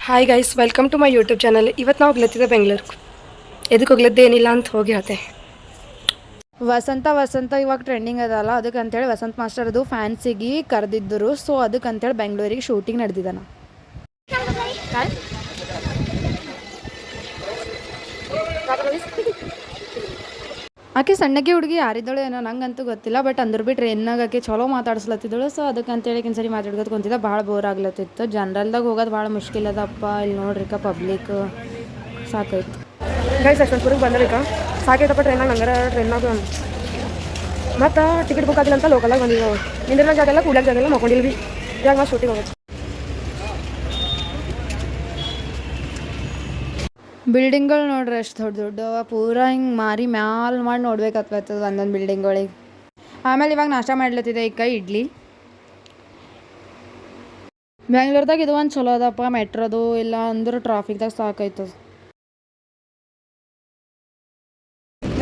Hi guys, welcome to my YouTube channel. ಇವತ್ತು ನಾವು ಹೋಗ್ಲತ್ತಿದ್ದೆ ಬೆಂಗಳೂರು. ಎದಕ್ಕೆ ಹೋಗ್ಲದ್ದು ಏನಿಲ್ಲ ಅಂತ ಹೋಗಿ ಹೇಳ್ತೆ. ವಸಂತ ಇವಾಗ ಟ್ರೆಂಡಿಂಗ್ ಅದಲ್ಲ, ಅದಕ್ಕೆ ಅಂತೇಳಿ ವಸಂತ ಮಾಸ್ಟರ್ದು ಫ್ಯಾನ್ಸಿಗೆ ಕರೆದಿದ್ದರು. ಸೊ ಅದಕ್ಕೆ ಅಂತೇಳಿ ಬೆಂಗಳೂರಿಗೆ ಶೂಟಿಂಗ್ ನಡೆದಿದ್ದಾನ. ಆಕೆ ಸಣ್ಣಗೆ ಹುಡುಗಿ ಯಾರಿದ್ದಳು ಏನೋ ನಂಗಂತೂ ಗೊತ್ತಿಲ್ಲ. ಬಟ್ ಅಂದ್ರ ಬಿ ಟ್ರೈನ್ನಾಗ ಆಕೆ ಚಲೋ ಮಾತಾಡ್ಸ್ಲತ್ತಿದ್ದಳು. ಸೊ ಅದಕ್ಕೆ ಅಂತೇಳಿ ಸರಿ ಮಾತಾಡ್ಕೊತ ಕುಂತಿದ್ದ. ಭಾಳ ಬೋರ್ ಆಗ್ಲತ್ತಿತ್ತು. ಜನರಲ್ದಾಗ ಹೋಗೋದು ಭಾಳ ಮುಷ್ಕಿಲ್ ಅದಪ್ಪ. ಇಲ್ಲಿ ನೋಡ್ರಿಕ ಪಬ್ಲಿಕ್ ಸಾಕಾಯ್ತು. ಗೈಸ್ ಯಶವಂತಪುರಿಗೆ ಬಂದ್ರಿಕ ಸಾಕೈತಪ್ಪ. ಟ್ರೈನಾಗ ಮತ್ತು ಟಿಕೆಟ್ ಬುಕ್ ಆಗಿಲ್ಲ ಅಂತ ಲೋಕಲಾಗಿ ಬಂದಿದ್ದೆವು. ನಿಂದಿನ ಜಾಗ ಕೂಡಾಗ ಜಾಗ ಮಕ್ಕೊಂಡಿಲ್ಲ ಭೀ. ಇವಾಗ ನಾವು ಶೂಟಿಂಗ್ ಹೋಗೋದು. ಬಿಲ್ಡಿಂಗ್ಗಳು ನೋಡ್ರಿ ಎಷ್ಟು ದೊಡ್ಡ ದೊಡ್ಡವ. ಪೂರಾ ಹಿಂಗೆ ಮಾರಿ ಮ್ಯಾಲೆ ಮಾಡಿ ನೋಡ್ಬೇಕಾಗ್ತದ ಒಂದೊಂದು ಬಿಲ್ಡಿಂಗ್ಗಳಿಗೆ. ಆಮೇಲೆ ಇವಾಗ ನಾಷ್ಟ ಮಾಡ್ಲತ್ತಿದೆ ಈಗ ಇಡ್ಲಿ. ಬೆಂಗ್ಳೂರ್ದಾಗ ಇದು ಒಂದು ಚಲೋ ಅದಪ್ಪ, ಮೆಟ್ರೋದು. ಇಲ್ಲ ಅಂದ್ರೆ ಟ್ರಾಫಿಕ್ದಾಗ ಸಾಕಾಯ್ತದ.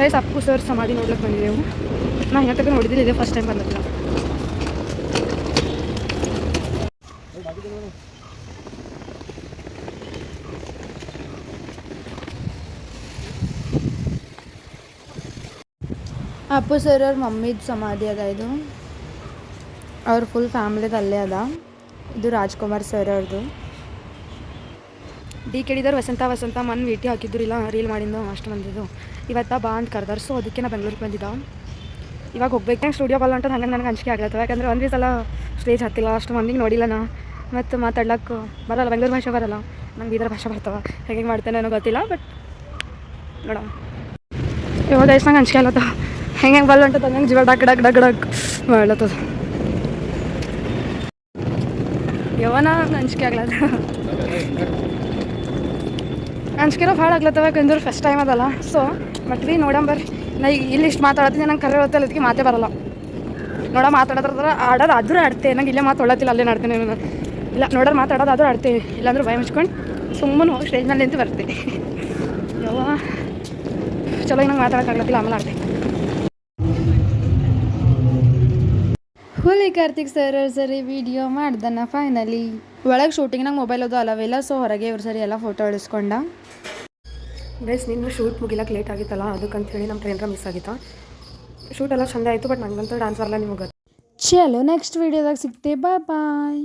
ಗೈಸ್ ಅಪ್ಪು ಸರ್ ಸಮಾಧಿ ನೋಡ್ಲಿಕ್ಕೆ ಬಂದಿದ್ದೆವು. ನಾ ಹಿಂಗೆ ನೋಡಿದ್ದಿಲ್ಲ, ಇದೆ ಫಸ್ಟ್ ಟೈಮ್ ಬಂದಿಲ್ಲ. ಅಪ್ಪು ಸರ್ ಅವ್ರ ಮಮ್ಮಿದು ಸಮಾಧಿ ಅದ ಇದು. ಅವ್ರ ಫುಲ್ ಫ್ಯಾಮ್ಲಿದು ಅಲ್ಲೇ ಅದ. ಇದು ರಾಜ್ಕುಮಾರ್ ಸರ್ ಅವ್ರದ್ದು. ಡಿ ಕೆಡಿದವ್ರು ವಸಂತ ಮನ್ ಭೇಟಿ ಹಾಕಿದ್ರಿಲ್ಲ, ರೀಲ್ ಮಾಡಿದ್ದು ಅಷ್ಟು ಮಂದಿದ್ದು. ಇವತ್ತು ಬಾ ಅಂತ ಕರೆದಾರ. ಸೊ ಅದಕ್ಕೆ ನಾ ಬೆಂಗ್ಳೂರಿಗೆ ಬಂದಿದ್ದ. ಇವಾಗ ಹೋಗ್ಬೇಕು ಸ್ಟುಡಿಯೋ ಬಲ್ಲ ಅಂತ ಹಂಗೆ ನನಗೆ ಅಂಜಿಕೆ ಆಗ್ಲತ್ತವ. ಯಾಕಂದ್ರೆ ಒಂದು ಸಲ ಸ್ಟೇಜ್ ಹತ್ತಿಲ್ಲ, ಅಷ್ಟು ಮಂದಿಗೆ ನೋಡಿಲ್ಲ ನಾ. ಮತ್ತು ಮಾತಾಡ್ಲಿಕ್ಕೆ ಬರಲ್ಲ, ಬೆಂಗ್ಳೂರು ಭಾಷೆ ಬರಲ್ಲ ನಂಗೆ. ಬೀದರ್ ಭಾಷೆ ಬರ್ತಾವ. ಹೇಗೆ ಮಾಡ್ತೇನೆ ಅನ್ನೋ ಗೊತ್ತಿಲ್ಲ. ಬಟ್ ನೋಡ ಇವಾಗ ಎಷ್ಟು ನಂಗೆ ಅಂಜಿಕೆ ಆಗ್ಲತ್ತವ. ಹೆಂಗೆ ಬಲ್ಲ ಅಂತ ನಂಗೆ ಜೀವ ಡಕ್ ಡಕ್ ಡಕ್ ಡಕ್ ಮಾಡ್ಲತ್ತದ. ಯವನ ಅಂಜಿಕೆ ಆಗ್ಲತ್ತ. ಅಂಜಿಕೆನೋ ಭಾಳ ಆಗ್ಲತ್ತವ. ಯಾಕಂದ್ರೆ ಫಸ್ಟ್ ಟೈಮ್ ಅದಲ್ಲ. ಸೊ ಬಟ್ ಭೀ ನೋಡಂಬರ್ರಿ. ನಾ ಈಗ ಇಲ್ಲಿ ಇಷ್ಟು ಮಾತಾಡತ್ತೀನಿ, ನಂಗೆ ಕರೆ ಹೇಳ್ತಲ್ಲ, ಅದಕ್ಕೆ ಮಾತೇ ಬರಲ್ಲ. ಮಾತಾಡೋದ್ರ ಆಡೋದು ಆದರೂ ಆಡ್ತೆ. ನಂಗೆ ಇಲ್ಲೇ ಮಾತಾಡತ್ತಿಲ್ಲ, ಅಲ್ಲೇ ಆಡ್ತೇನೆ. ಇಲ್ಲ ನೋಡೋರು ಮಾತಾಡೋದು ಆದರೂ ಆಡ್ತೇವೆ. ಇಲ್ಲಾಂದ್ರೆ ಭಯ ಮುಚ್ಕೊಂಡು ಸುಮ್ಮನೆ ಹೋಗಿ ಸ್ಟೇಜ್ ಮೇಲೆ ನಿಂತು ಬರ್ತೆ. ಯವ್ವ ಚಲೋ ನಂಗೆ ಮಾತಾಡೋಕ್ಕಾಗ್ಲತ್ತಿಲ್ಲ, ಆಮೇಲೆ ಆಡ್ತೆ. ಹುಲಿ ಕಾರ್ತಿಕ್ ಸರಿ ವಿಡಿಯೋ ಮಾಡ್ದನ ಫೈನಲಿ. ಒಳಗೆ ಶೂಟಿಂಗ್ನಾಗ ಮೊಬೈಲ್ ಅದು ಅಲವಿಲ್ಲ. ಸೊ ಹೊರಗೆ ಇವ್ರು ಸರಿ ಎಲ್ಲ ಫೋಟೋ ಇಳಿಸ್ಕೊಂಡ. ಗೈಸ್ ನಿನ್ನ ಶೂಟ್ ಮುಗಿಲಕ್ಕೆ ಲೇಟ್ ಆಗಿತ್ತಲ್ಲ, ಅದಕ್ಕಂತ ಹೇಳಿ ನಮ್ಮ ಟ್ರೈನ್ರ ಮಿಸ್ ಆಗಿತ್ತು. ಶೂಟ್ ಎಲ್ಲ ಚಂದ ಆಯಿತು. ಬಟ್ ನಂಗಂತೂ ಡ್ಯಾನ್ಸ್ ಬರಲ್ಲ, ನಿಮಗೆ ಗೊತ್ತು. ಚಲೋ ನೆಕ್ಸ್ಟ್ ವಿಡಿಯೋದಾಗ ಸಿಗ್ತೇವೆ. ಬಾಯ್.